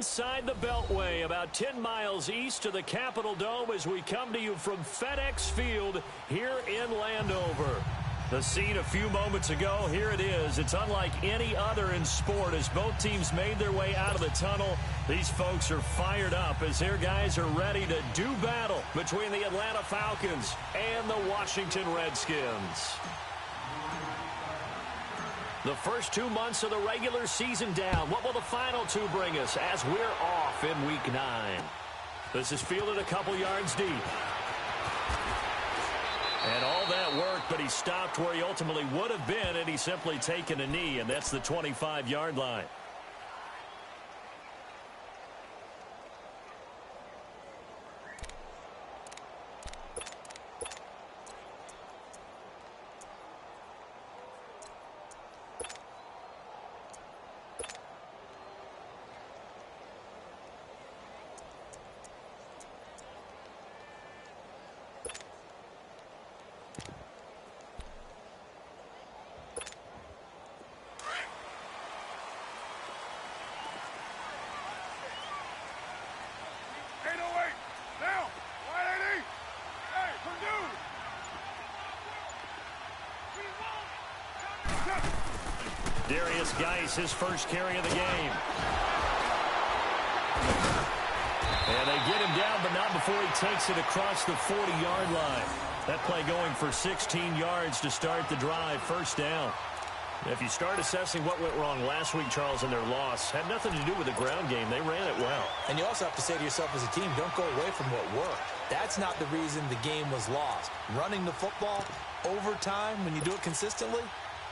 inside the Beltway, about 10 miles east of the Capitol Dome as we come to you from FedEx Field here in Landover. The scene a few moments ago, here it is. It's unlike any other in sport as both teams made their way out of the tunnel. These folks are fired up as their guys are ready to do battle between the Atlanta Falcons and the Washington Redskins. The first 2 months of the regular season down. What will the final two bring us as we're off in Week 9? This is fielded a couple yards deep. And all that work, but he stopped where he ultimately would have been, and he's simply taken a knee, and that's the 25-yard line. Geis, his first carry of the game. And they get him down, but not before he takes it across the 40-yard line. That play going for 16 yards to start the drive, first down. If you start assessing what went wrong last week, Charles, in their loss, had nothing to do with the ground game. They ran it well. And you also have to say to yourself as a team, don't go away from what worked. That's not the reason the game was lost. Running the football, overtime, when you do it consistently,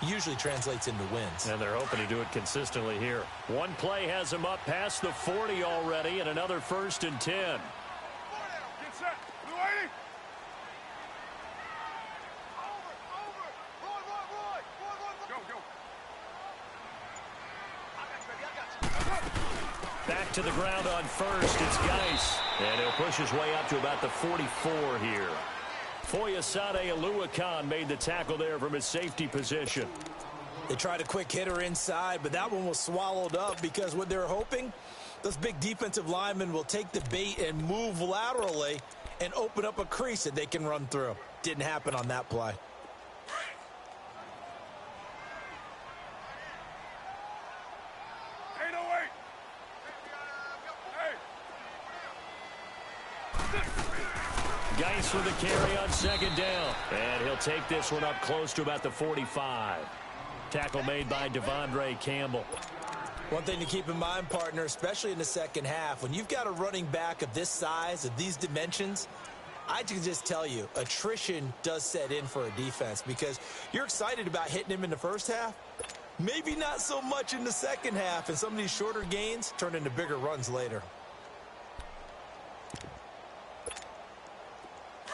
usually translates into wins. And they're hoping to do it consistently here. One play has him up past the 40 already, and another 1st and 10. Get set. Blue 80. Go. Back to the ground on first. It's Geis. And he'll push his way up to about the 44 here. Foyesade Aluakan made the tackle there from his safety position. They tried a quick hitter inside, but that one was swallowed up because what they're hoping, those big defensive linemen will take the bait and move laterally and open up a crease that they can run through. Didn't happen on that play. Geis with the carry on second down. And he'll take this one up close to about the 45. Tackle made by Devondre Campbell. One thing to keep in mind, partner, especially in the second half, when you've got a running back of this size, of these dimensions, I can just tell you, attrition does set in for a defense because you're excited about hitting him in the first half. Maybe not so much in the second half, and some of these shorter gains turn into bigger runs later.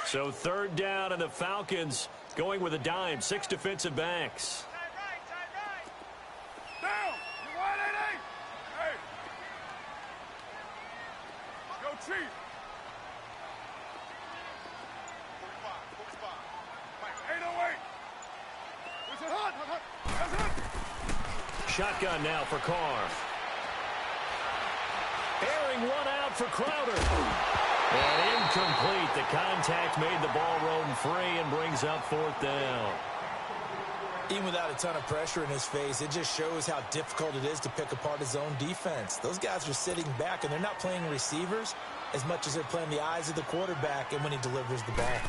So third down, and the Falcons going with a dime. 6 defensive backs. Down. You're wide 80. Hey. Go Chief. 808. Where's it hot? That's it. Shotgun now for Carr. Airing one out for Crowder. And incomplete. The contact made the ball roam free and brings up 4th down. Even without a ton of pressure in his face, it just shows how difficult it is to pick apart his own defense. Those guys are sitting back, and they're not playing receivers as much as they're playing the eyes of the quarterback and when he delivers the ball.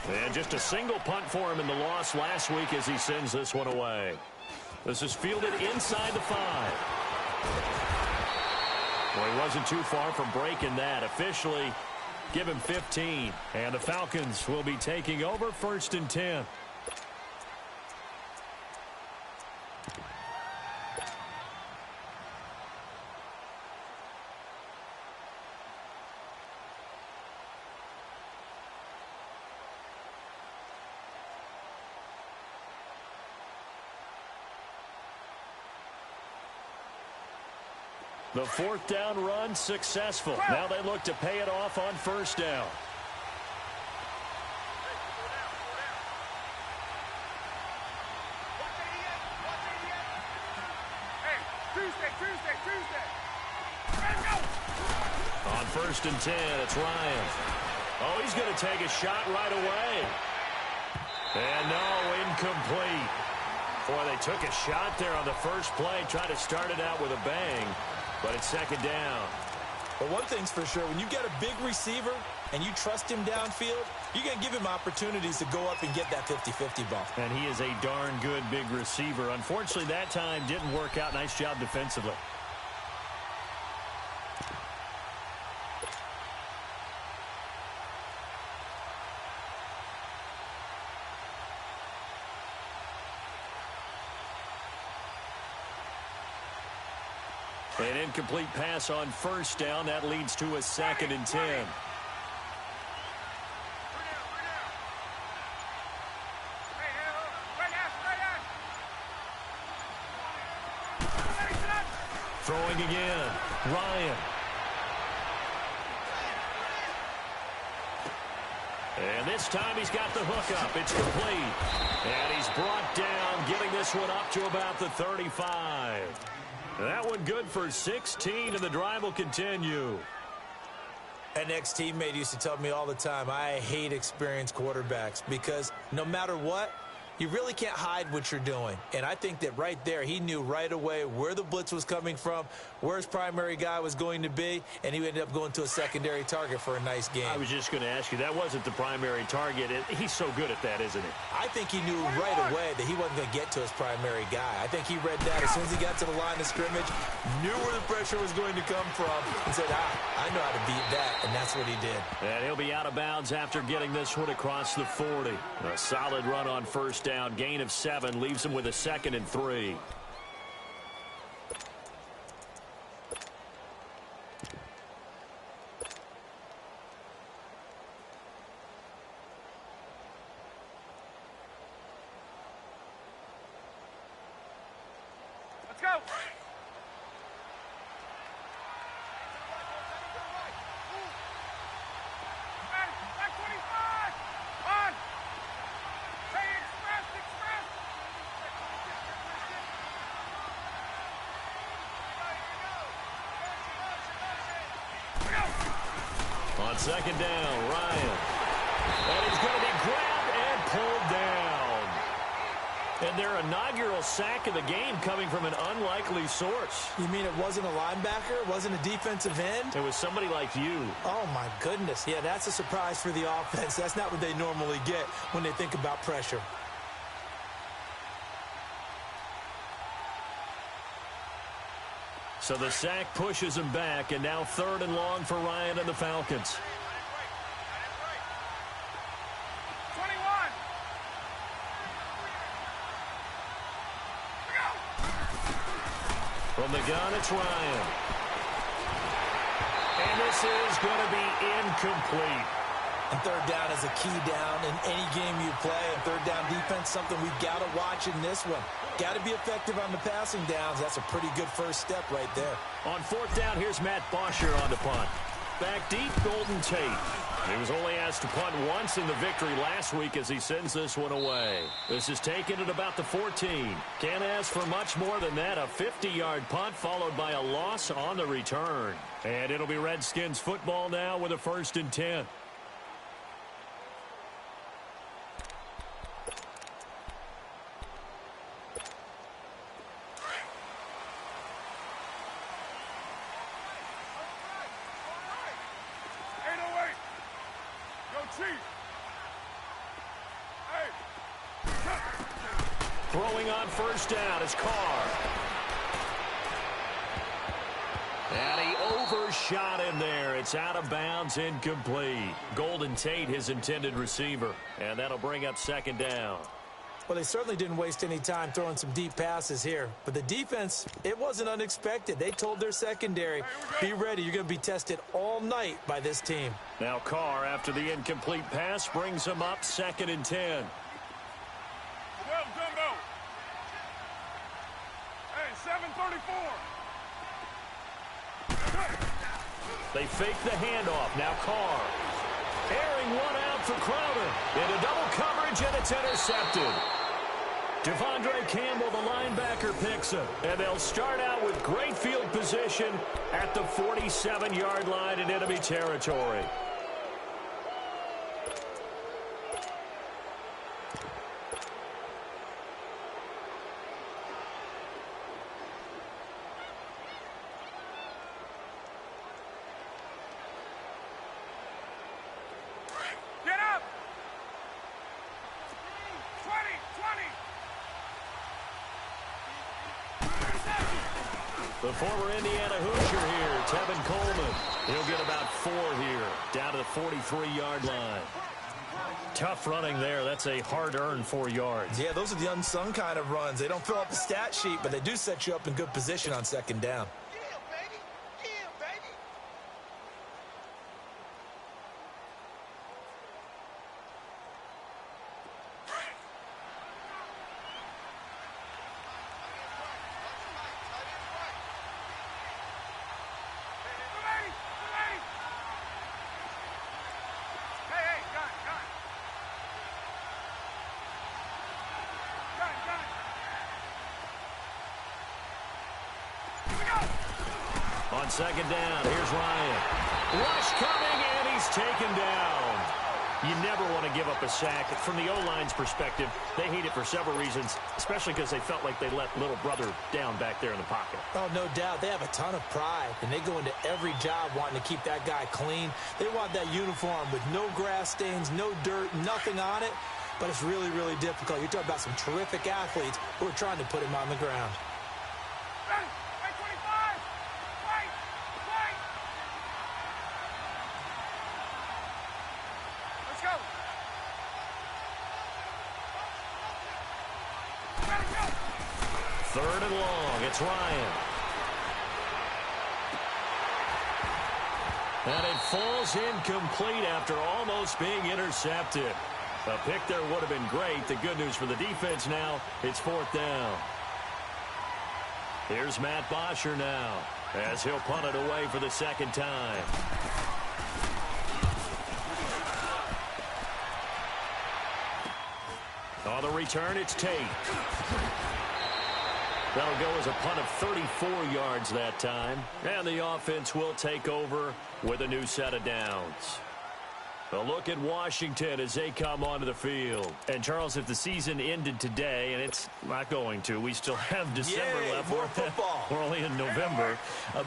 And just a single punt for him in the loss last week as he sends this one away. This is fielded inside the 5. Well, he wasn't too far from breaking that. Officially, give him 15. And the Falcons will be taking over 1st and 10. The 4th down run successful. Now they look to pay it off on 1st down. Hey, Tuesday. first and 10. It's Ryan. Oh, he's going to take a shot right away. And no, incomplete. Boy, they took a shot there on the first play, trying to start it out with a bang, but it's second down. But one thing's for sure, when you got a big receiver and you trust him downfield, you're going to give him opportunities to go up and get that 50-50 ball. And he is a darn good big receiver. Unfortunately, that time didn't work out. Nice job defensively. An incomplete pass on first down. That leads to a second and 10. Throwing again. Ryan. And this time he's got the hook up. It's complete. And he's brought down, getting this one up to about the 35. That one good for 16, and the drive will continue. An ex-teammate used to tell me all the time, I hate experienced quarterbacks because no matter what, you really can't hide what you're doing. And I think that right there, he knew right away where the blitz was coming from, where his primary guy was going to be, and he ended up going to a secondary target for a nice game. I was just going to ask you, that wasn't the primary target. He's so good at that, isn't he? I think he knew right away that he wasn't going to get to his primary guy. I think he read that as soon as he got to the line of scrimmage, knew where the pressure was going to come from, and said, I know how to beat that, and that's what he did. And he'll be out of bounds after getting this one across the 40. A solid run on first down. Gain of 7 leaves him with a second and 3. Let's go. Back 25. On. Hey, express. On second down, Ryan. And he's going to be grabbed and pulled down. And their inaugural sack of the game coming from an unlikely source. You mean it wasn't a linebacker? It wasn't a defensive end? It was somebody like you. Oh, my goodness. Yeah, that's a surprise for the offense. That's not what they normally get when they think about pressure. So the sack pushes him back, and now 3rd and long for Ryan and the Falcons. 21. From the gun, it's Ryan. And this is going to be incomplete. And third down is a key down in any game you play. And third down defense, something we've got to watch in this one. Got to be effective on the passing downs. That's a pretty good first step right there. On 4th down, here's Matt Bosher on the punt. Back deep, Golden Tate. He was only asked to punt once in the victory last week as he sends this one away. This is taken at about the 14. Can't ask for much more than that. A 50-yard punt followed by a loss on the return. And it'll be Redskins football now with a 1st and 10. Throwing on first down is Carr. And he overshot him there. It's out of bounds, incomplete. Golden Tate, his intended receiver. And that'll bring up 2nd down. Well, they certainly didn't waste any time throwing some deep passes here. But the defense, it wasn't unexpected. They told their secondary, be ready. You're going to be tested all night by this team. Now Carr, after the incomplete pass, brings him up 2nd and 10. Well, Dumbo. Hey, 734. They fake the handoff. Now Carr. Airing one out for Crowder. Into double coverage, and it's intercepted. Devondre Campbell, the linebacker, picks him. And they'll start out with great field position at the 47-yard line in enemy territory. Get up! 20, 20! The former Indiana Hoosier here, Tevin Coleman. He'll get about 4 here, down to the 43-yard line. Tough running there. That's a hard-earned 4 yards. Yeah, those are the unsung kind of runs. They don't fill up the stat sheet, but they do set you up in good position on second down. On second down, here's Ryan. Rush coming, and he's taken down. You never want to give up a sack. From the O-line's perspective, they hate it for several reasons, especially because they felt like they let little brother down back there in the pocket. Oh, no doubt. They have a ton of pride, and they go into every job wanting to keep that guy clean. They want that uniform with no grass stains, no dirt, nothing on it. But it's really, really difficult. You're talking about some terrific athletes who are trying to put him on the ground. Third and long, it's Ryan. And it falls incomplete after almost being intercepted. A pick there would have been great. The good news for the defense now, it's 4th down. Here's Matt Bosher now, as he'll punt it away for the second time. On the return, it's Tate. That'll go as a punt of 34 yards that time. And the offense will take over with a new set of downs. A look at Washington as they come onto the field. And, Charles, if the season ended today, and it's not going to, we still have December left. More football. We're only in November.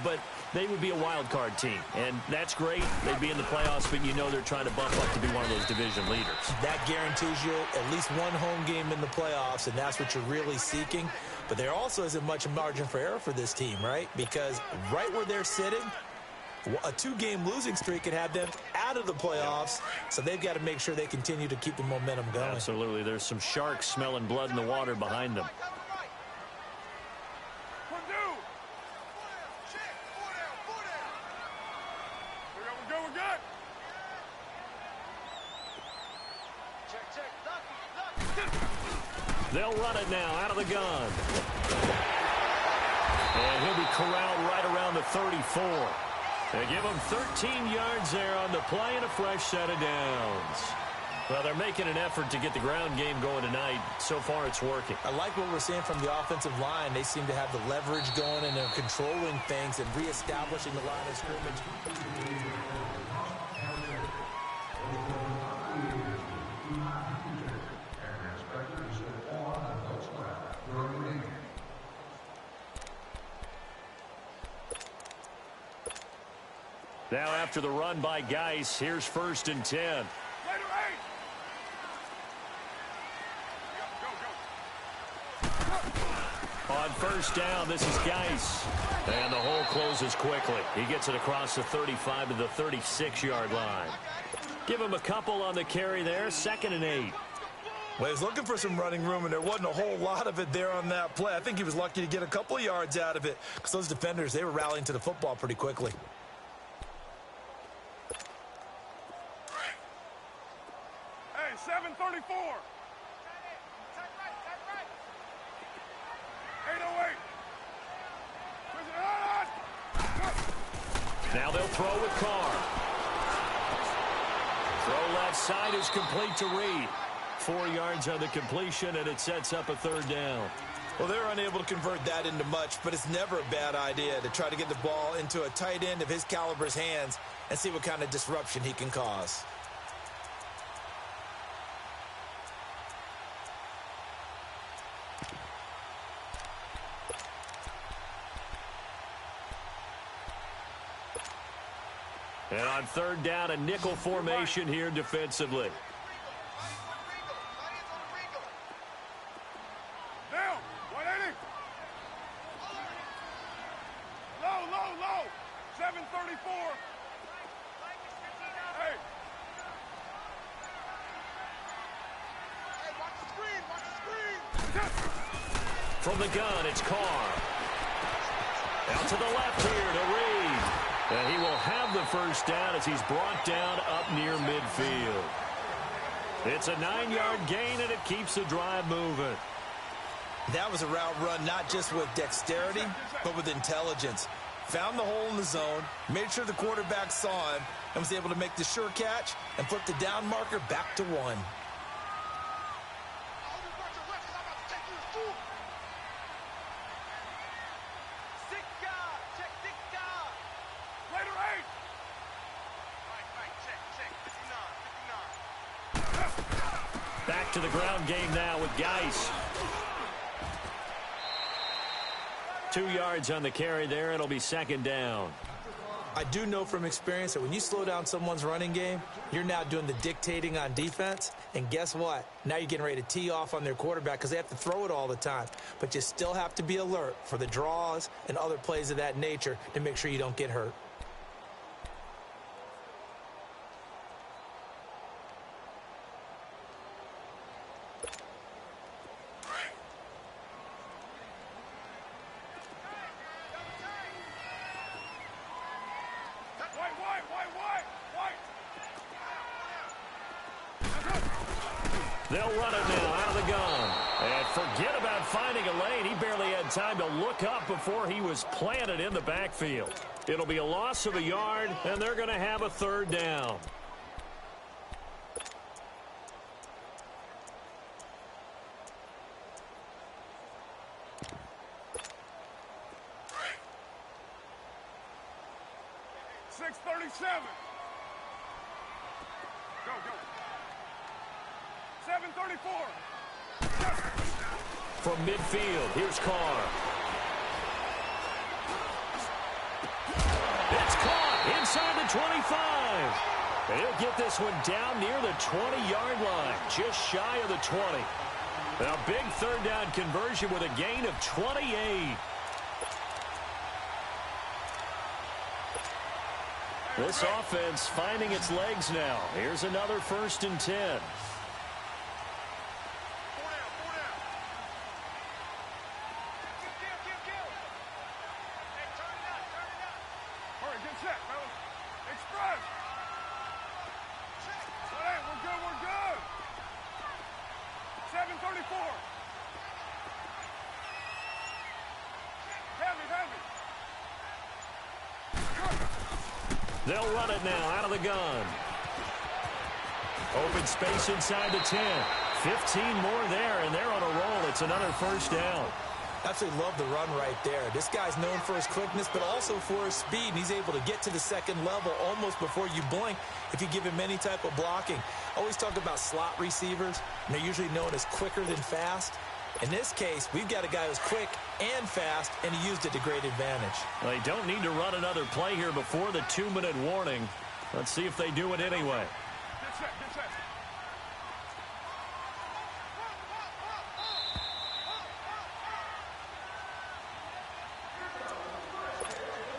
But they would be a wild card team. And that's great. They'd be in the playoffs, but you know they're trying to bump up to be one of those division leaders. That guarantees you at least one home game in the playoffs, and that's what you're really seeking. But there also isn't much margin for error for this team, right? Because right where they're sitting, a 2-game losing streak could have them out of the playoffs, so they've got to make sure they continue to keep the momentum going. Absolutely. There's some sharks smelling blood in the water behind them. We're good. They'll run it now out of the gun. And he'll be corralled right around the 34. They give him 13 yards there on the play and a fresh set of downs. Well, they're making an effort to get the ground game going tonight. So far, it's working. I like what we're seeing from the offensive line. They seem to have the leverage going, and they're controlling things and reestablishing the line of scrimmage. Now after the run by Geis, here's 1st and 10. On 1st down, this is Geis. And the hole closes quickly. He gets it across the 35 to the 36-yard line. Give him a couple on the carry there, 2nd and 8. Well, he was looking for some running room, and there wasn't a whole lot of it there on that play. I think he was lucky to get a couple of yards out of it because those defenders, they were rallying to the football pretty quickly. Hey, 734. 808. Now they'll throw with Carr. Throw left side is complete to Reed. 4 yards on the completion, and it sets up a third down. Well, they're unable to convert that into much, but it's never a bad idea to try to get the ball into a tight end of his caliber's hands and see what kind of disruption he can cause. And on third down, a nickel formation here defensively. Down. 180. Low. 734. Hey. Watch the screen. From the gun, it's Carr. Out to the left here to Reed. And he will have the first down as he's brought down up near midfield. It's a 9-yard gain, and it keeps the drive moving. That was a route run not just with dexterity, but with intelligence. Found the hole in the zone, made sure the quarterback saw him, and was able to make the sure catch and flip the down marker back to 1. Back to the ground game now with Geis. 2 yards on the carry there. It'll be second down. I do know from experience that when you slow down someone's running game, you're now doing the dictating on defense. And guess what? Now you're getting ready to tee off on their quarterback because they have to throw it all the time. But you still have to be alert for the draws and other plays of that nature to make sure you don't get hurt. They'll run it now out of the gun. And forget about finding a lane. He barely had time to look up before he was planted in the backfield. It'll be a loss of a yard, and they're going to have a third down. Go. 734. From midfield, here's Carr. It's caught inside the 25. And he'll get this one down near the 20-yard line, just shy of the 20. A big third down conversion with a gain of 28. This offense finding its legs now. Here's another 1st and 10. They'll run it now out of the gun. Open space inside the 10. 15 more there, and they're on a roll. It's another first down. Absolutely love the run right there. This guy's known for his quickness, but also for his speed, and he's able to get to the second level almost before you blink if you give him any type of blocking. I always talk about slot receivers, and they're usually known as quicker than fast. In this case, we've got a guy who's quick and fast, and he used it to great advantage. They don't need to run another play here before the 2-minute warning. Let's see if they do it anyway. Get set.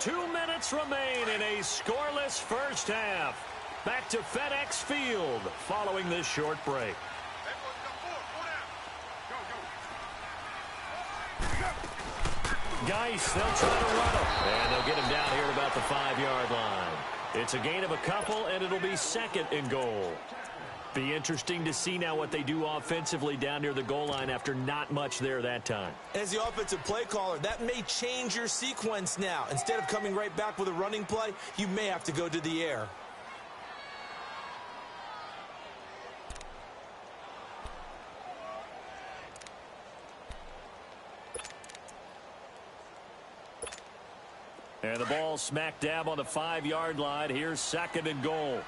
2 minutes remain in a scoreless first half. Back to FedEx Field following this short break. Geis, they'll try to run him. And they'll get him down here at about the 5-yard line. It's a gain of a couple, and it'll be 2nd and goal. Be interesting to see now what they do offensively down near the goal line after not much there that time. As the offensive play caller, that may change your sequence now. Instead of coming right back with a running play, you may have to go to the air. And the ball smack dab on the 5-yard line. Here's 2nd and goal.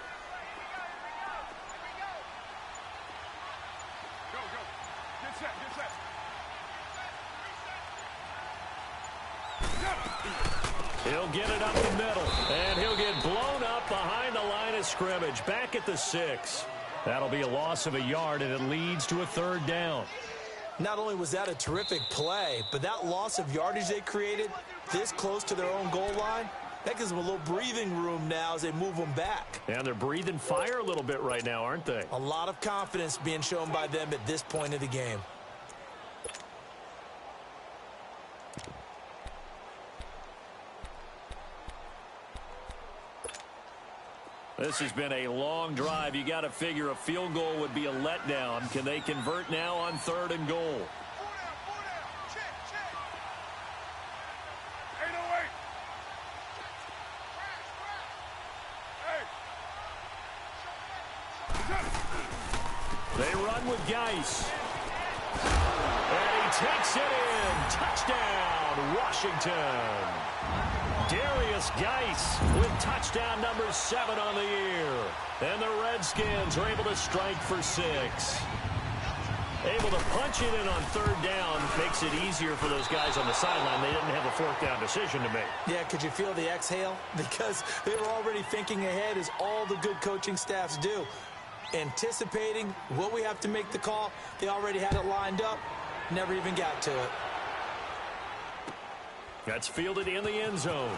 Go, go. Get set, get set. He'll get it up the middle, and he'll get blown up behind the line of scrimmage, back at the 6. That'll be a loss of a yard, and it leads to a 3rd down. Not only was that a terrific play, but that loss of yardage they created this close to their own goal line, that gives them a little breathing room now as they move them back. And they're breathing fire a little bit right now, aren't they? A lot of confidence being shown by them at this point of the game. This has been a long drive. You got to figure a field goal would be a letdown. Can they convert now on 3rd and goal? 4 down. Check, check. 808. Hey. They run with Geis. And he takes it in. Touchdown, Washington. Darius Geis with touchdown number 7 on the year. And the Redskins are able to strike for 6. Able to punch it in on 3rd down makes it easier for those guys on the sideline. They didn't have a 4th down decision to make. Yeah, could you feel the exhale? Because they were already thinking ahead, as all the good coaching staffs do. Anticipating what we have to make the call. They already had it lined up. Never even got to it. That's fielded in the end zone.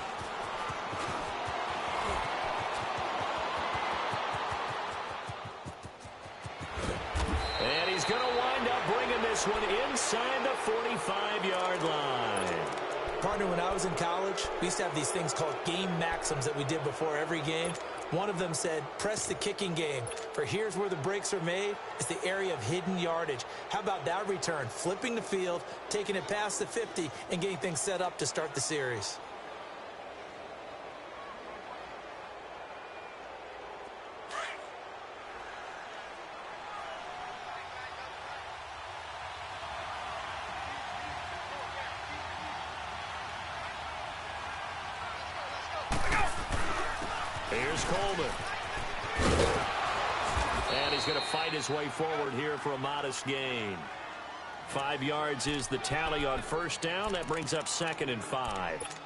And he's going to wind up bringing this one inside the 45-yard line. Partner, when I was in college, we used to have these things called game maxims that we did before every game. One of them said, press the kicking game, for here's where the breaks are made. It's the area of hidden yardage. How about that return? Flipping the field, taking it past the 50, and getting things set up to start the series. Here's Coleman. And he's going to fight his way forward here for a modest gain. 5 yards is the tally on 1st down. That brings up 2nd and 5.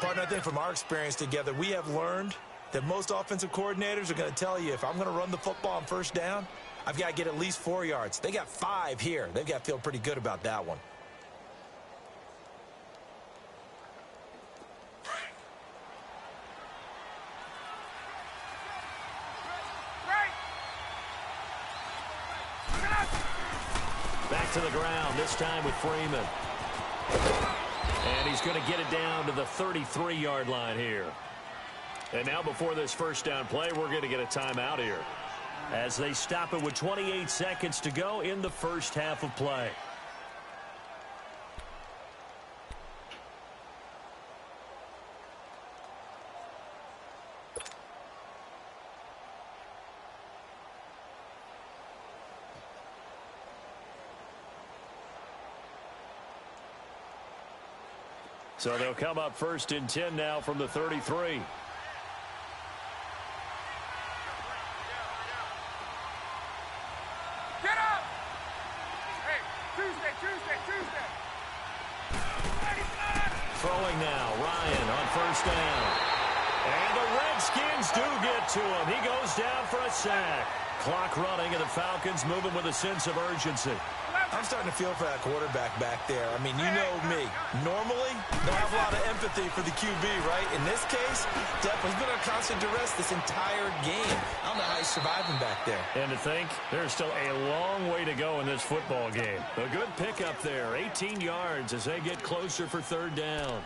Partner, I think from our experience together, we have learned that most offensive coordinators are going to tell you, if I'm going to run the football on 1st down, I've got to get at least 4 yards. They got 5 here. They've got to feel pretty good about that one. Back to the ground, this time with Freeman. And he's going to get it down to the 33-yard line here. And now before this 1st down play, we're going to get a timeout here, as they stop it with 28 seconds to go in the 1st half of play. So they'll come up 1st and 10 now from the 33. Get up! Hey, Tuesday. Throwing now, Ryan on 1st down. And the Redskins do get to him. He goes down for a sack. Clock running, and the Falcons moving with a sense of urgency. I'm starting to feel for that quarterback back there. I mean, you know me. Normally, they'll have a lot of empathy for the QB, right? In this case, Depp has been under constant duress this entire game. I don't know how he's surviving back there. And to think, there's still a long way to go in this football game. A good pickup there, 18 yards as they get closer for 3rd down.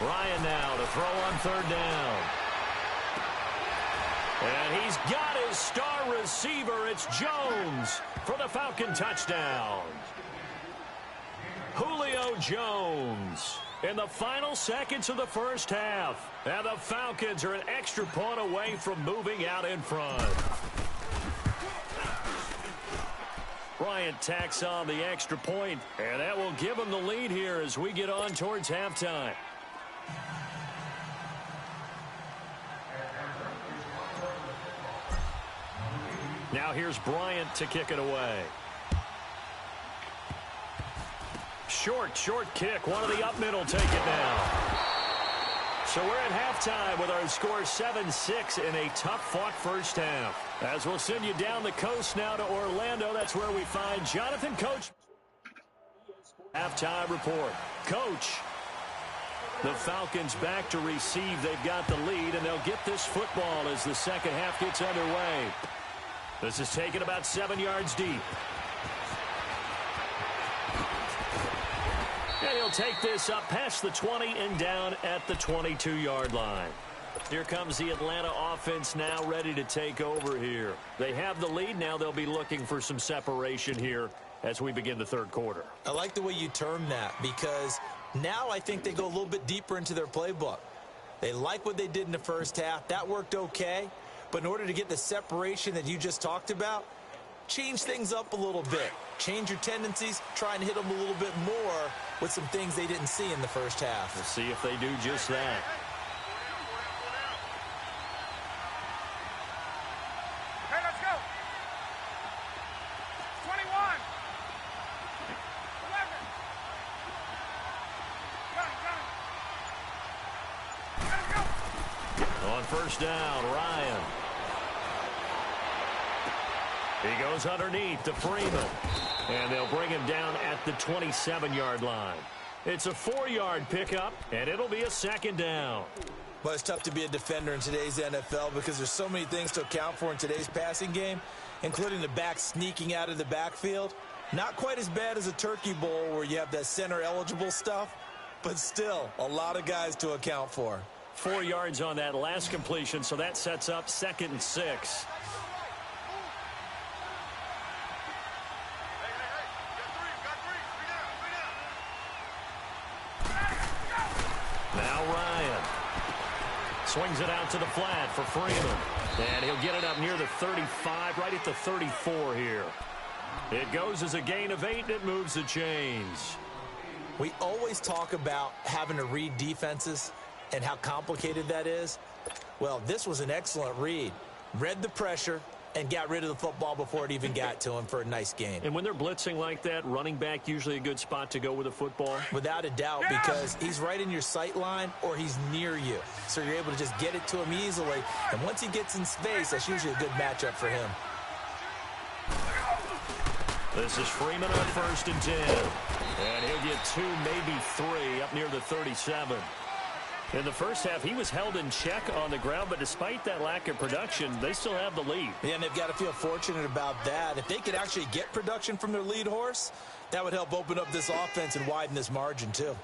Ryan now to throw on third down. And he's got his star receiver. It's Jones for the Falcon touchdown. Julio Jones in the final seconds of the first half. And the Falcons are an extra point away from moving out in front. Bryant tacks on the extra point, and that will give them the lead here as we get on towards halftime. Now here's Bryant to kick it away. Short kick. One of the up middle take it now. So we're at halftime with our score 7-6 in a tough-fought first half. As we'll send you down the coast now to Orlando. That's where we find Jonathan Coach. Halftime report. Coach, the Falcons back to receive. They've got the lead, and they'll get this football as the second half gets underway. This is taken about 7 yards deep. And he'll take this up past the 20 and down at the 22-yard line. Here comes the Atlanta offense now ready to take over here. They have the lead. Now they'll be looking for some separation here as we begin the third quarter. I like the way you term that because now I think they go a little bit deeper into their playbook. They like what they did in the first half. That worked okay. But in order to get the separation that you just talked about, change things up a little bit. Change your tendencies. Try and hit them a little bit more with some things they didn't see in the first half. We'll see if they do just that. Hey, let's go. 21. 11. Got it. On first down, Ryan. He goes underneath to Freeman. And they'll bring him down at the 27-yard line. It's a 4-yard pickup, and it'll be a second down. Well, it's tough to be a defender in today's NFL because there's so many things to account for in today's passing game, including the back sneaking out of the backfield. Not quite as bad as a turkey bowl where you have that center-eligible stuff, but still a lot of guys to account for. 4 yards on that last completion, so that sets up 2nd and 6. Now Ryan swings it out to the flat for Freeman. And he'll get it up near the 35, right at the 34 here. It goes as a gain of 8, and it moves the chains. We always talk about having to read defenses and how complicated that is. Well, this was an excellent read. Read the pressure and got rid of the football before it even got to him for a nice gain. And when they're blitzing like that, running back usually a good spot to go with a football? Without a doubt, because he's right in your sight line or he's near you. So you're able to just get it to him easily. And once he gets in space, that's usually a good matchup for him. This is Freeman on 1st and 10. And he'll get 2, maybe 3 up near the 37. In the first half, he was held in check on the ground, but despite that lack of production, they still have the lead. Yeah, and they've got to feel fortunate about that. If they could actually get production from their lead horse, that would help open up this offense and widen this margin, too.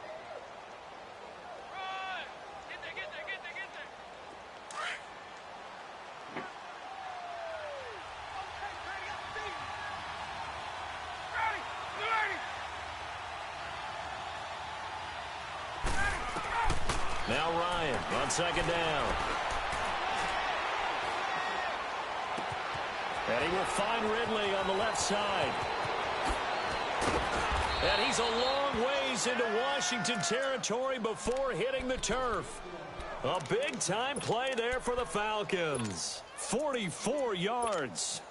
Now Ryan on 2nd down. And he will find Ridley on the left side. And he's a long ways into Washington territory before hitting the turf. A big-time play there for the Falcons. 44 yards.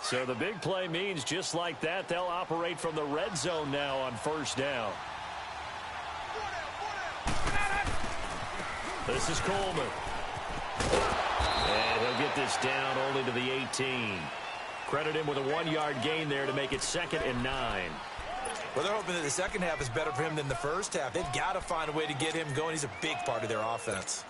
So the big play means just like that, they'll operate from the red zone now on 1st down. This is Coleman. And he'll get this down only to the 18. Credit him with a 1-yard gain there to make it 2nd and 9. Well, they're hoping that the second half is better for him than the first half. They've got to find a way to get him going. He's a big part of their offense.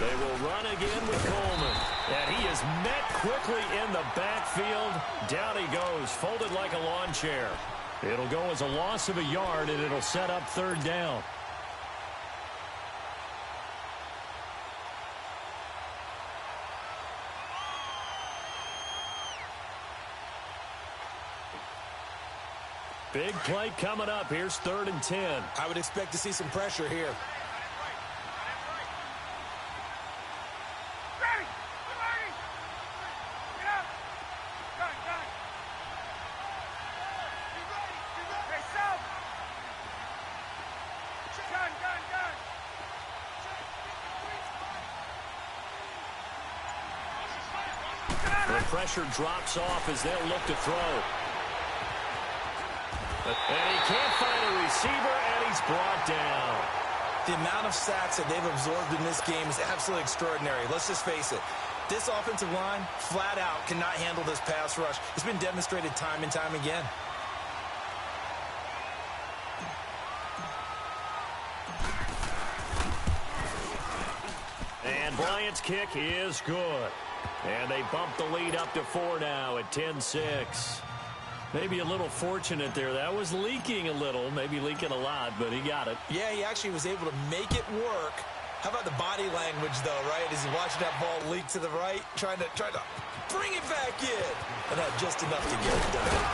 They will run again with Coleman. And he is met quickly in the backfield. Down he goes, folded like a lawn chair. It'll go as a loss of a yard, and it'll set up third down. Big play coming up. Here's 3rd and 10. I would expect to see some pressure here. The pressure drops off as they'll look to throw. And he can't find a receiver, and he's brought down. The amount of sacks that they've absorbed in this game is absolutely extraordinary. Let's just face it. This offensive line, flat out, cannot handle this pass rush. It's been demonstrated time and time again. And Bryant's kick is good. And they bump the lead up to 4 now at 10-6. Maybe a little fortunate there. That was leaking a little, maybe leaking a lot, but he got it. Yeah, he actually was able to make it work. How about the body language, though, right? As he watched that ball leak to the right, trying to bring it back in. And not just enough to get it done.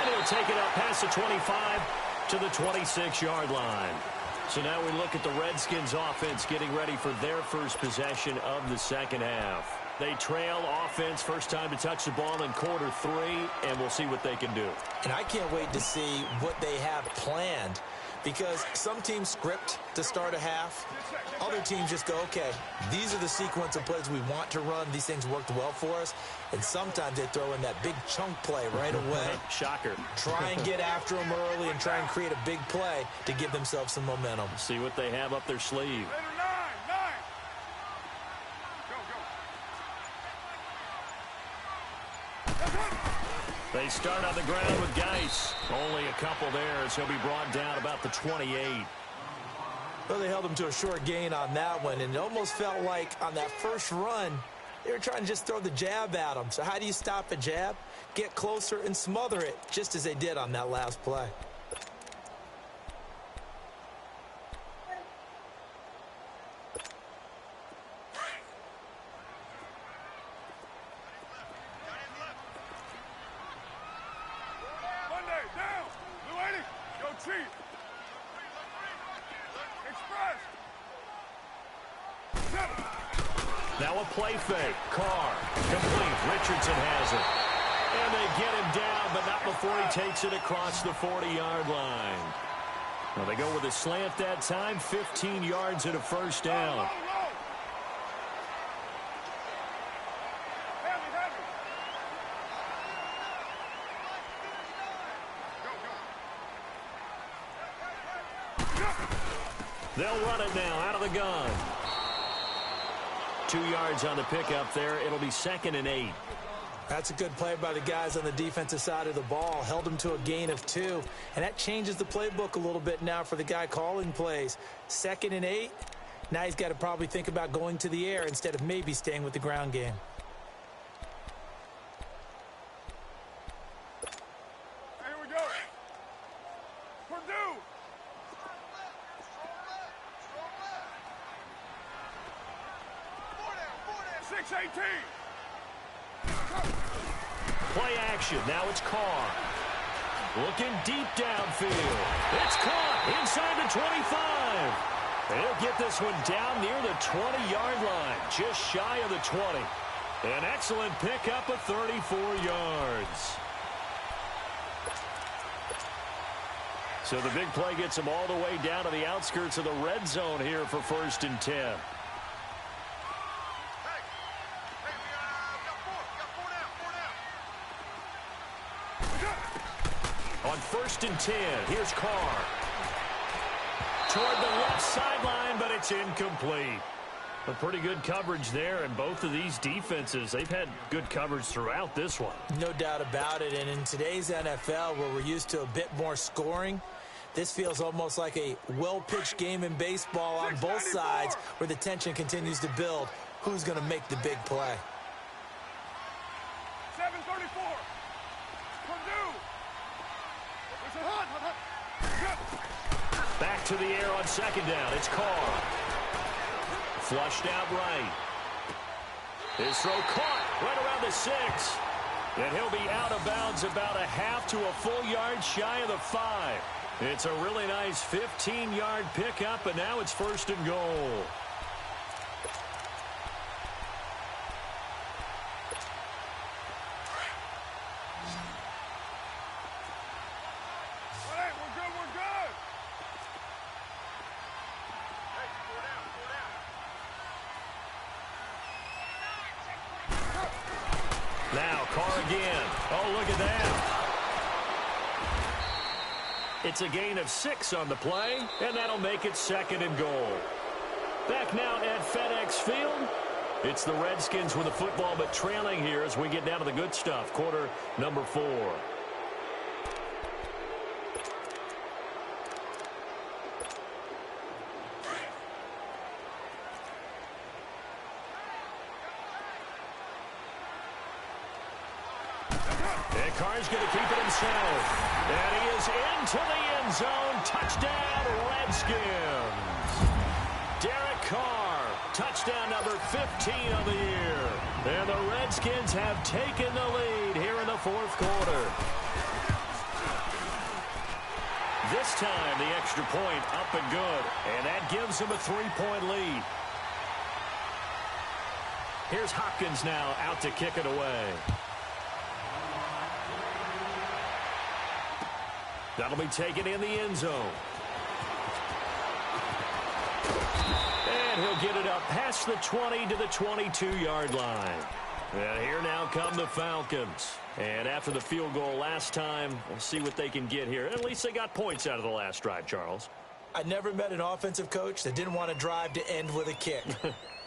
And he'll take it up past the 25 to the 26-yard line. So now we look at the Redskins offense getting ready for their first possession of the second half. They trail offense, first time to touch the ball in quarter 3, and we'll see what they can do. And I can't wait to see what they have planned, because some teams script to start a half. Other teams just go, okay, these are the sequence of plays we want to run. These things worked well for us. And sometimes they throw in that big chunk play right away. Shocker. Try and get after them early and try and create a big play to give themselves some momentum. See what they have up their sleeve. They start on the ground with Geis. Only a couple there as he'll be brought down about the 28. Well, they held him to a short gain on that one, and it almost felt like on that first run, they were trying to just throw the jab at him. So how do you stop a jab? Get closer and smother it, just as they did on that last play. Now a play fake. Carr. Complete. Richardson has it. And they get him down, but not before he takes it across the 40-yard line. Well, they go with a slant that time. 15 yards and a first down. They'll run it now out of the gun. 2 yards on the pickup there. It'll be 2nd and 8. That's a good play by the guys on the defensive side of the ball. Held them to a gain of 2. And that changes the playbook a little bit now for the guy calling plays. 2nd and 8. Now he's got to probably think about going to the air instead of maybe staying with the ground game. Here we go. Purdue. Play action. Now it's Carr. Looking deep downfield. It's caught inside the 25. And he'll get this one down near the 20-yard line, just shy of the 20. An excellent pickup of 34 yards. So the big play gets him all the way down to the outskirts of the red zone here for 1st and 10. On 1st and 10, here's Carr. Toward the left sideline, but it's incomplete. A pretty good coverage there, and both of these defenses, they've had good coverage throughout this one. No doubt about it, and in today's NFL, where we're used to a bit more scoring, This feels almost like a well-pitched game in baseball on both sides where the tension continues to build. Who's going to make the big play? 734. Purdue. Back to the air on second down. It's Carr. Flushed out right. His throw caught right around the 6. And he'll be out of bounds about a half to a full yard shy of the 5. It's a really nice 15-yard pickup, and now it's 1st and goal. Now Carr again. Oh, look at that. It's a gain of 6 on the play, and that'll make it 2nd and goal. Back now at FedEx Field. It's the Redskins with the football, but trailing here as we get down to the good stuff. Quarter number 4. And Carr's going to keep it himself. And he is into the end zone. Touchdown, Redskins. Derek Carr, touchdown number 15 of the year. And the Redskins have taken the lead here in the 4th quarter. This time, the extra point up and good. And that gives them a 3-point lead. Here's Hopkins now out to kick it away. That'll be taken in the end zone. And he'll get it up past the 20 to the 22-yard line. And here now come the Falcons. And after the field goal last time, we'll see what they can get here. At least they got points out of the last drive, Charles. I never met an offensive coach that didn't want to drive to end with a kick.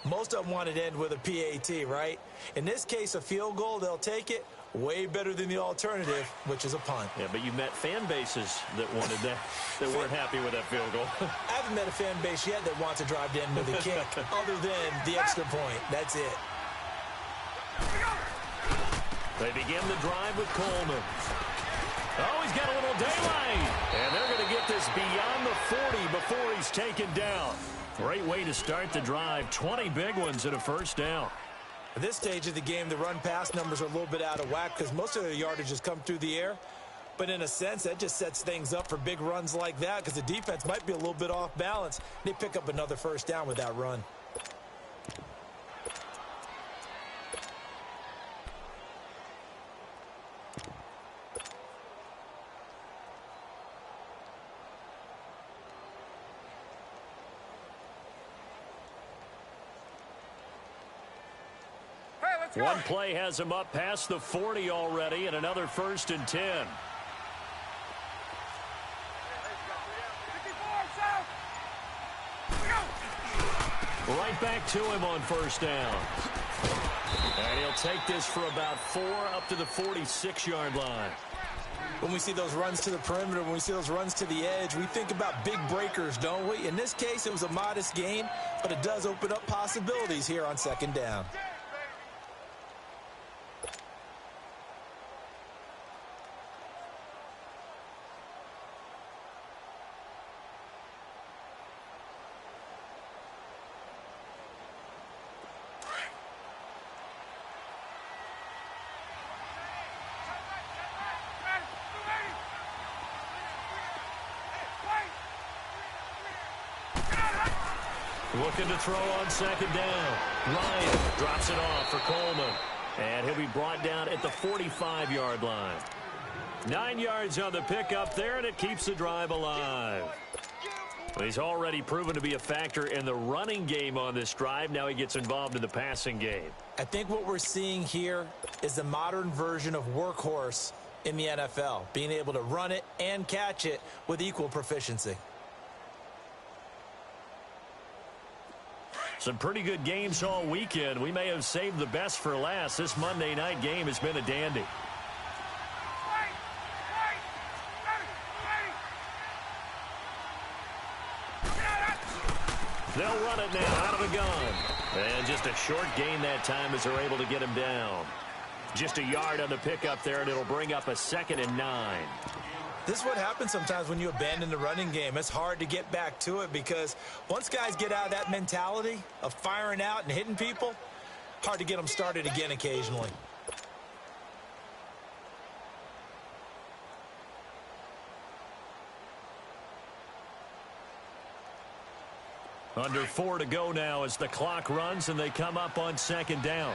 Most of them wanted to end with a PAT, right? In this case, a field goal, they'll take it. Way better than the alternative, which is a punt. Yeah, but you met fan bases that wanted that, that weren't happy with that field goal. I haven't met a fan base yet that wants to drive to end with a kick, other than the extra point. That's it. They begin the drive with Coleman. Oh, he's got a little daylight. And they're going to get this beyond the 40 before he's taken down. Great way to start the drive. 20 big ones and a 1st down. At this stage of the game, the run-pass numbers are a little bit out of whack because most of the yardage has come through the air. But in a sense, that just sets things up for big runs like that because the defense might be a little bit off balance. They pick up another 1st down with that run. One play has him up past the 40 already, and another 1st and 10. Right back to him on 1st down. And he'll take this for about 4 up to the 46-yard line. When we see those runs to the perimeter, when we see those runs to the edge, we think about big breakers, don't we? In this case, it was a modest gain, but it does open up possibilities here on 2nd down. Looking to throw on 2nd down. Ryan drops it off for Coleman. And he'll be brought down at the 45-yard line. 9 yards on the pickup there, and it keeps the drive alive. Well, he's already proven to be a factor in the running game on this drive. Now he gets involved in the passing game. I think what we're seeing here is the modern version of workhorse in the NFL, being able to run it and catch it with equal proficiency. Some pretty good games all weekend. We may have saved the best for last. This Monday night game has been a dandy. They'll run it now out of the gun. And just a short gain that time as they're able to get him down. Just a yard on the pickup there, and it'll bring up a 2nd and 9. This is what happens sometimes when you abandon the running game. It's hard to get back to it because once guys get out of that mentality of firing out and hitting people, hard to get them started again occasionally. Under 4 to go now as the clock runs and they come up on 2nd down.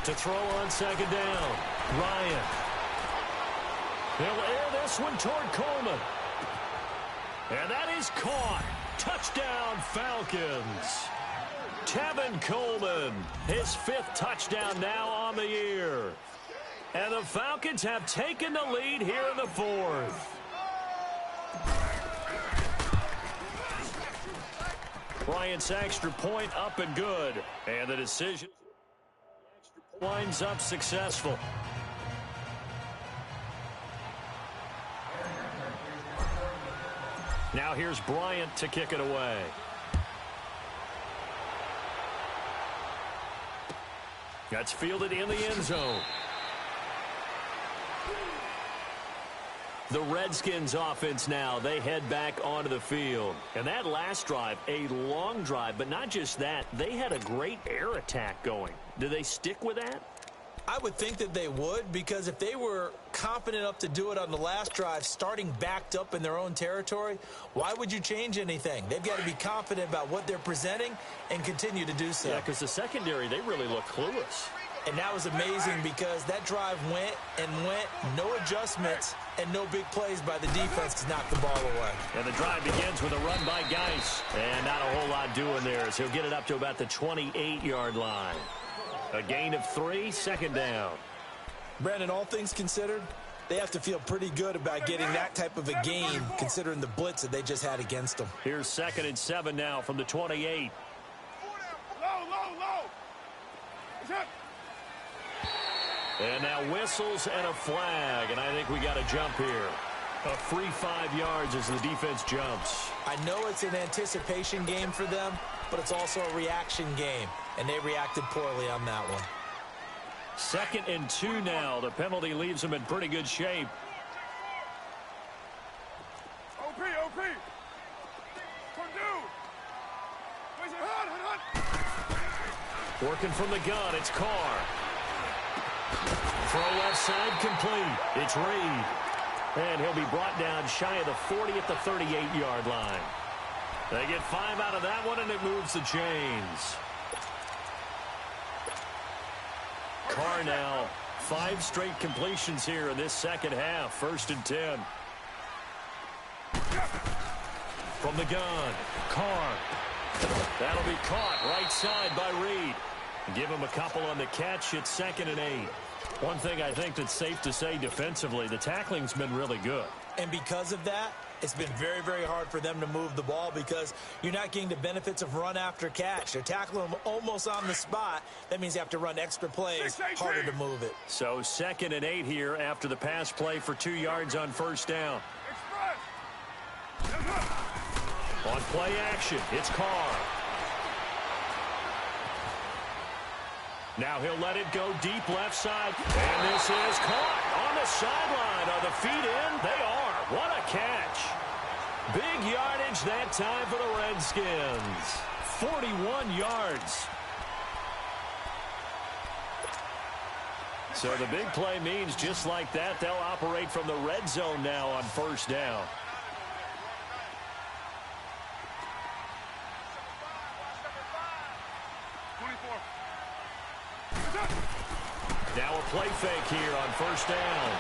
To throw on 2nd down, Ryan. He'll air this one toward Coleman. And that is caught. Touchdown, Falcons. Tevin Coleman, his 5th touchdown now on the year. And the Falcons have taken the lead here in the 4th. Bryant's extra point up and good. And the decision winds up successful. Now here's Bryant to kick it away. That's fielded in the end zone. The Redskins offense now, they head back onto the field. And that last drive, a long drive, but not just that, they had a great air attack going. Do they stick with that? I would think that they would, because if they were confident enough to do it on the last drive, starting backed up in their own territory, why would you change anything? They've got to be confident about what they're presenting and continue to do so. Yeah, because the secondary, they really look clueless. And that was amazing because that drive went and went, no adjustments, and no big plays by the defense to knock the ball away. And the drive begins with a run by Geis. And not a whole lot doing there as he'll get it up to about the 28-yard line. A gain of 3, 2nd down. Brandon, all things considered, they have to feel pretty good about getting that type of a gain considering the blitz that they just had against them. Here's 2nd and 7 now from the 28. Low. It's up. And now whistles and a flag, and I think we got a jump here. A free 5 yards as the defense jumps. I know it's an anticipation game for them, but it's also a reaction game, and they reacted poorly on that one. 2nd and 2 now. The penalty leaves them in pretty good shape. OP. Purdue. Where's it? Hut. Working from the gun, it's Carr. Throw left side complete. It's Reed. And he'll be brought down shy of the 40 at the 38-yard line. They get 5 out of that one, and it moves the chains. Carr now, 5 straight completions here in this second half. 1st and 10. From the gun, Carr. That'll be caught right side by Reed. Give him a couple on the catch. It's 2nd and 8. One thing I think that's safe to say defensively, the tackling's been really good. And because of that, it's been very, very hard for them to move the ball because you're not getting the benefits of run after catch. They're tackling them almost on the spot. That means you have to run extra plays, harder to move it. So 2nd and 8 here after the pass play for 2 yards on 1st down. On play action, it's Carr. Now he'll let it go deep left side. And this is caught on the sideline. Are the feet in? They are. What a catch. Big yardage that time for the Redskins. 41 yards. So the big play means just like that, they'll operate from the red zone now on 1st down. Now a play fake here on 1st down.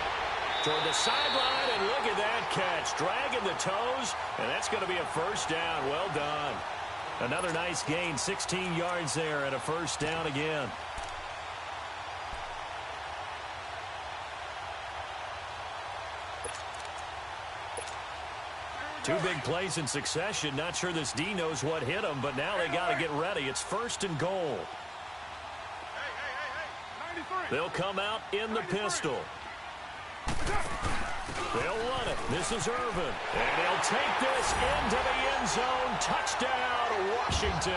Toward the sideline, and look at that catch. Dragging the toes, and that's going to be a 1st down. Well done. Another nice gain, 16 yards there, and a 1st down again. Two big plays in succession. Not sure this D knows what hit him, but now they got to get ready. It's 1st and goal. They'll come out in the pistol. This is Irvin, and he'll take this into the end zone. Touchdown, Washington.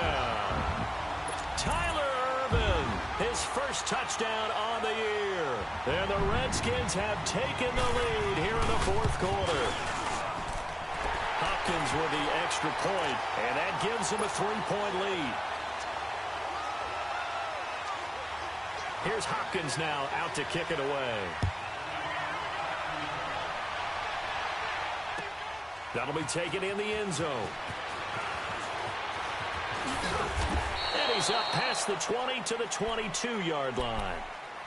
Tyler Irvin, his first touchdown on the year. And the Redskins have taken the lead here in the fourth quarter. Hopkins with the extra point, and that gives him a 3-point lead. Here's Hopkins now out to kick it away. That'll be taken in the end zone. And he's up past the 20 to the 22-yard line.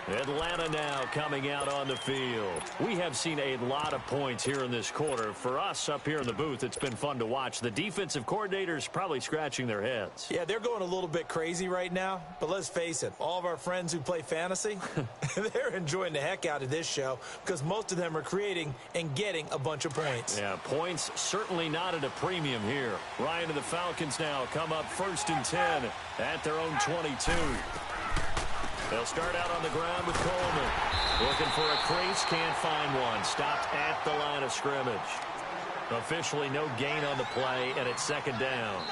Atlanta now coming out on the field. We have seen a lot of points here in this quarter. For us up here in the booth, it's been fun to watch. The defensive coordinators probably scratching their heads. Yeah, they're going a little bit crazy right now. But let's face it, all of our friends who play fantasy, they're enjoying the heck out of this show because most of them are creating and getting a bunch of points. Yeah, points certainly not at a premium here. Ryan and the Falcons now come up 1st and 10 at their own 22. They'll start out on the ground with Coleman. Looking for a crease, can't find one. Stopped at the line of scrimmage. Officially no gain on the play, and it's 2nd down.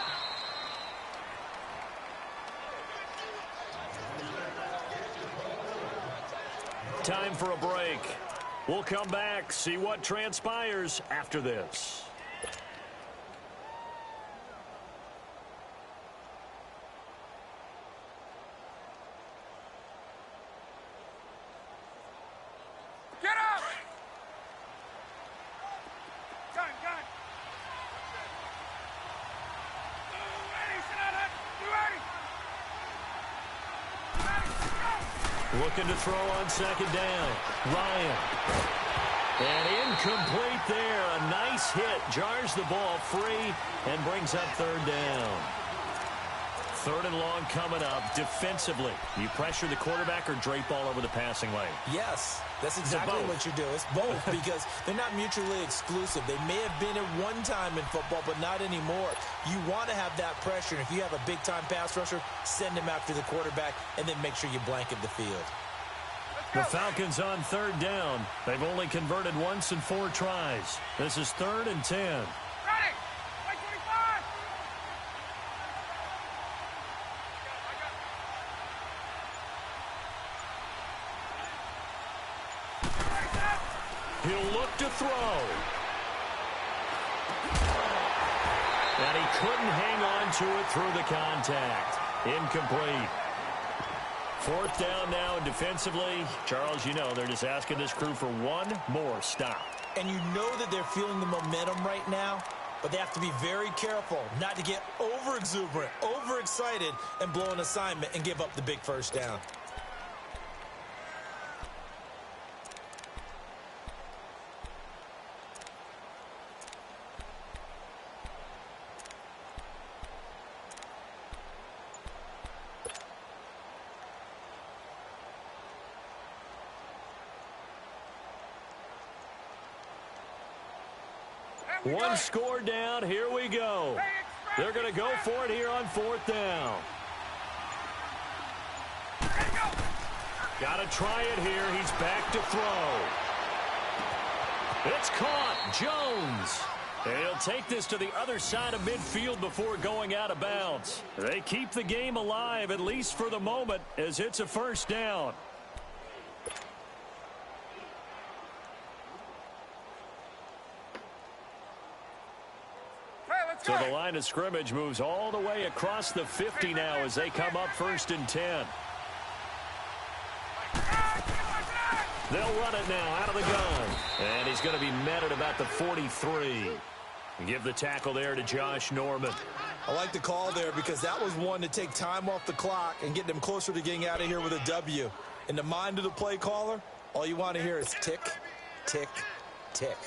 Time for a break. We'll come back, see what transpires after this. Get up! Gun, gun! Ready, sit down, Hunt. You ready? Ready, go! Looking to throw on 2nd down. Ryan. And incomplete there. A nice hit. Jars the ball free and brings up 3rd down. 3rd and long coming up. Defensively, you pressure the quarterback or drape all over the passing lane? Yes, that's exactly what you do. It's both because they're not mutually exclusive. They may have been at one time in football, but not anymore. You want to have that pressure. And if you have a big-time pass rusher, send him after the quarterback and then make sure you blanket the field. The Falcons on 3rd down. They've only converted once in 4 tries. This is 3rd and 10. Ready! 25! He'll look to throw. And he couldn't hang on to it through the contact. Incomplete. 4th down now, and defensively, Charles, you know, they're just asking this crew for one more stop. And you know that they're feeling the momentum right now, but they have to be very careful not to get over-exuberant, overexcited, and blow an assignment and give up the big 1st down. One score down. Here we go. They're going to go for it here on 4th down. Got to try it here. He's back to throw. It's caught. Jones. And he'll take this to the other side of midfield before going out of bounds. They keep the game alive, at least for the moment, as it's a 1st down. So the line of scrimmage moves all the way across the 50 now as they come up 1st and 10. They'll run it now out of the gun. And he's going to be met at about the 43. Give the tackle there to Josh Norman. I like the call there because that was one to take time off the clock and get them closer to getting out of here with a W. In the mind of the play caller, all you want to hear is tick, tick, tick.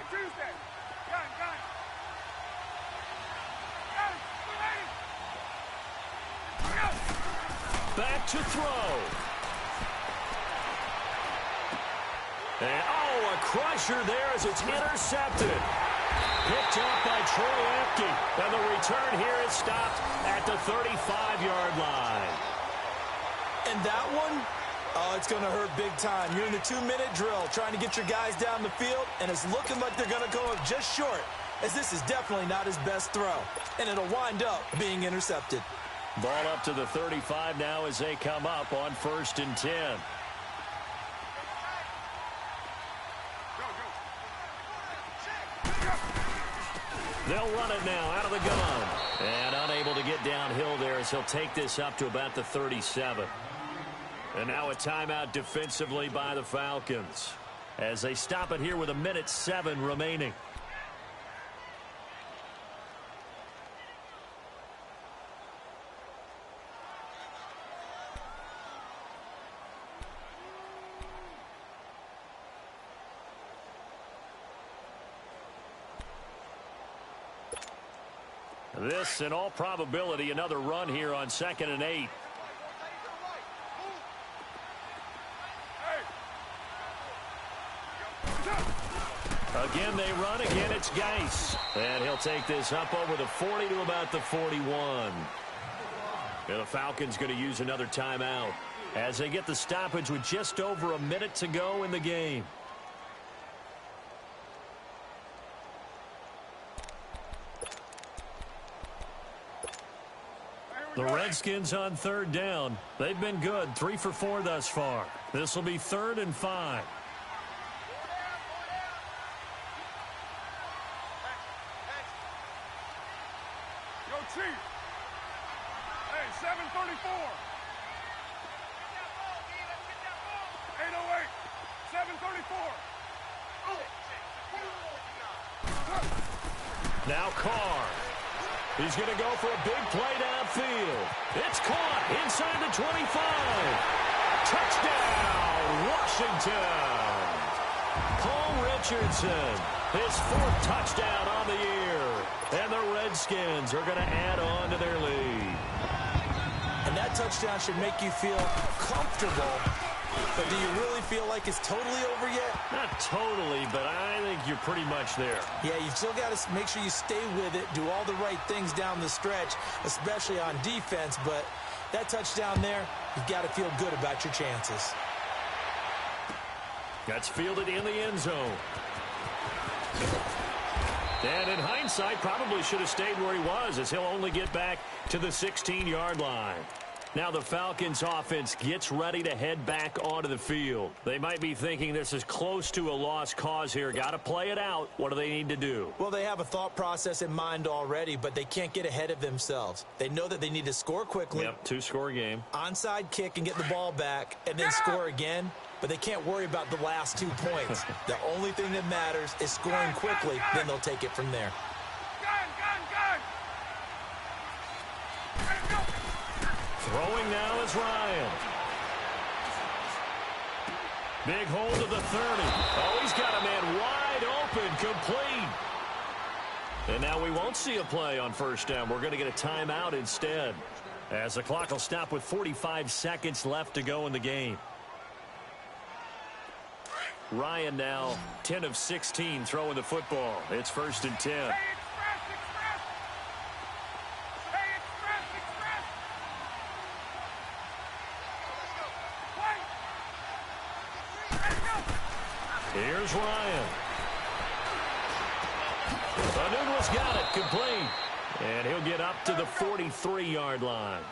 Tuesday. Gun. Back to throw. And, a crusher there as it's intercepted. Picked up by Troy Apke. And the return here is stopped at at the 35-yard line. And that one, oh, it's going to hurt big time. You're in the 2-minute drill trying to get your guys down the field, and it's looking like they're going to come up just short, as this is definitely not his best throw. And it'll wind up being intercepted. Ball up to the 35 now as they come up on 1st and 10. They'll run it now out of the gun. And unable to get downhill there as he'll take this up to about the 37. And now a timeout defensively by the Falcons as they stop it here with 1:07 remaining. This, in all probability, another run here on 2nd and 8. Again, they run. Again, it's Geis. And he'll take this up over the 40 to about the 41. And the Falcons going to use another timeout as they get the stoppage with just over a minute to go in the game. The Redskins on 3rd down. They've been good, 3 for 4 thus far. This will be 3rd and 5. Yo, Chief. Hey, 734. 808. 734. Now Carr. He's going to go for a big play downfield. It's caught inside the 25. Touchdown, Washington. Paul Richardson, his 4th touchdown on the year. And the Redskins are going to add on to their lead. And that touchdown should make you feel comfortable. But do you really feel like it's totally over yet? Not totally, but I think you're pretty much there. Yeah, you've still got to make sure you stay with it, do all the right things down the stretch, especially on defense. But that touchdown there, you've got to feel good about your chances. That's fielded in the end zone. And in hindsight, probably should have stayed where he was, as he'll only get back to the 16-yard line. Now the Falcons offense gets ready to head back onto the field. They might be thinking this is close to a lost cause here. Got to play it out. What do they need to do? Well, they have a thought process in mind already, but they can't get ahead of themselves. They know that they need to score quickly. Yep, 2-score game. Onside kick and get the ball back and then score again. But they can't worry about the last 2 points. The only thing that matters is scoring quickly. Then they'll take it from there. Throwing now is Ryan. Big hold of the 30. Oh, he's got a man wide open, complete. And now we won't see a play on 1st down. We're going to get a timeout instead, as the clock will stop with 45 seconds left to go in the game. Ryan now 10 of 16 throwing the football. It's 1st and 10. Here's Ryan. Anunwa's got it, complete. And he'll get up to the 43-yard line.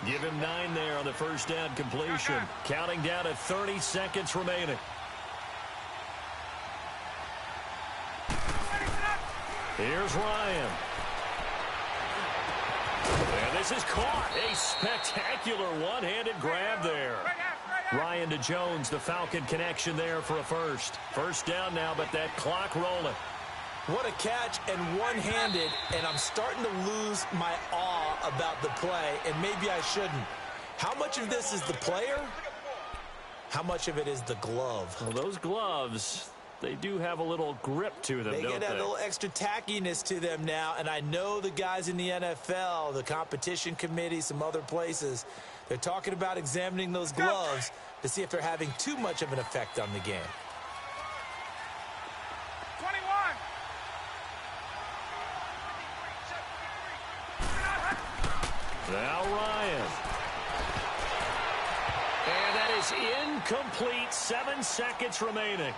Give him 9 there on the 1st down completion. Counting down at 30 seconds remaining. Here's Ryan. And this is caught. A spectacular one-handed grab there. Ryan to Jones, the Falcon connection there for a first. 1st down now, but that clock rolling. What a catch, and one-handed, and I'm starting to lose my awe about the play, and maybe I shouldn't. How much of this is the player? How much of it is the glove? Well, those gloves, they do have a little grip to them, They don't get they? a little extra tackiness to them now, and I know the guys in the NFL, the competition committee, some other places, they're talking about examining those gloves to see if they're having too much of an effect on the game. 21. Now Ryan. And that is incomplete. 7 seconds remaining.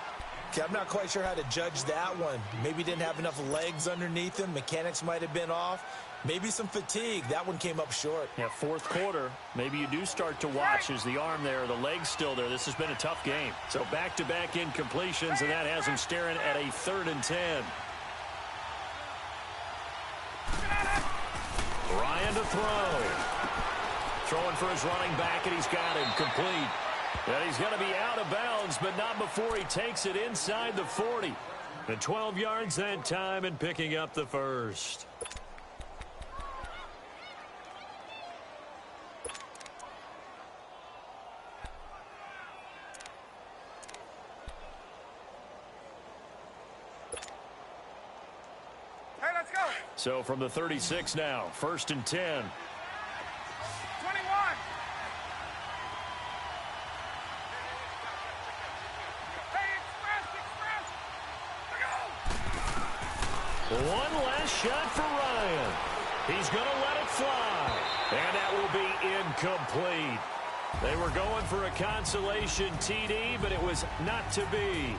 Okay, I'm not quite sure how to judge that one. Maybe didn't have enough legs underneath him. Mechanics might have been off. Maybe some fatigue. That one came up short. Yeah, fourth quarter. Maybe you do start to watch as the arm there, the leg's still there. This has been a tough game. So back-to-back incompletions, and that has him staring at a 3rd and 10. Ryan to throw. Throwing for his running back, and he's got him complete. And he's going to be out of bounds, but not before he takes it inside the 40. And 12 yards that time and picking up the first. Hey, let's go. So from the 36 now, 1st and 10. 21. Hey, express. Look out. One last shot for Ryan. He's going to let it fly. And that will be incomplete. They were going for a consolation TD, but it was not to be.